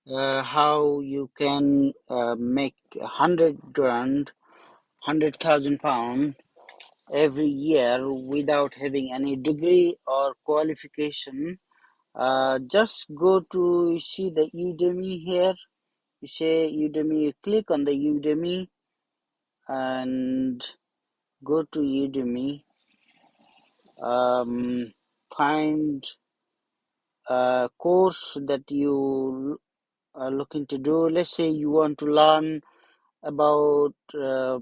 how you can make 100 grand, 100,000 pound every year without having any degree or qualification. Just go to, you see the Udemy here. You say Udemy, you click on the Udemy and go to Udemy. Find a course that you are looking to do. Let's say you want to learn about uh,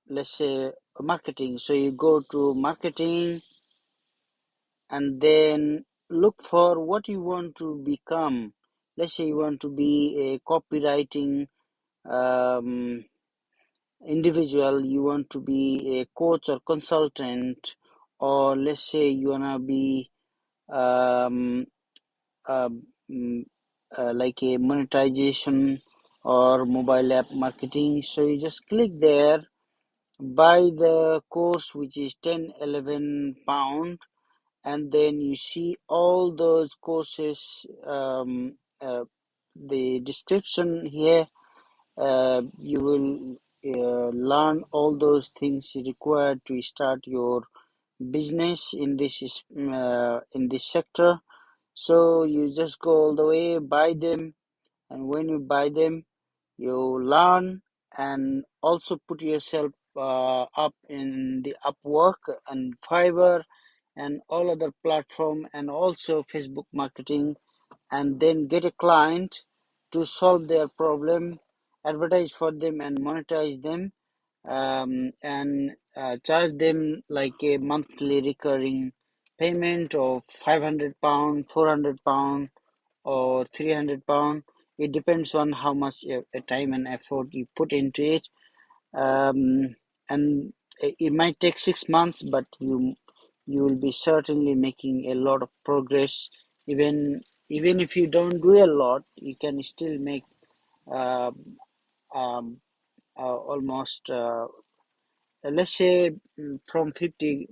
let's say marketing, so you go to marketing and then look for what you want to become. Let's say you want to be a copywriting um, individual, you want to be a coach or consultant, or let's say you want to be um, uh, mm, like a monetization or mobile app marketing. So you just click there, buy the course, which is 10-11 pound, and then you see all those courses, the description here. You will learn all those things required to start your business in this sector. So you just go all the way, buy them, and when you buy them, you learn and also put yourself up in the Upwork and Fiverr and all other platform, and also Facebook marketing, and then get a client to solve their problem, advertise for them and monetize them, and charge them like a monthly recurring payment of 500 pound, 400 pound, or 300 pound. It depends on how much time and effort you put into it. And it might take 6 months, but you will be certainly making a lot of progress. Even if you don't do a lot, you can still make uh, um, almost let's say from 50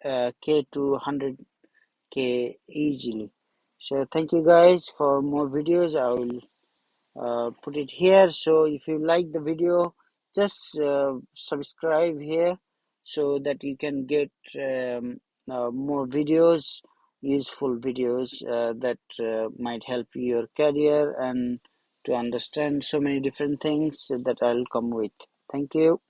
k to 100k easily. So thank you guys. For more videos, I will put it here. So if you like the video, just subscribe here so that you can get more videos, useful videos that might help your career and to understand so many different things that I'll come with. Thank you.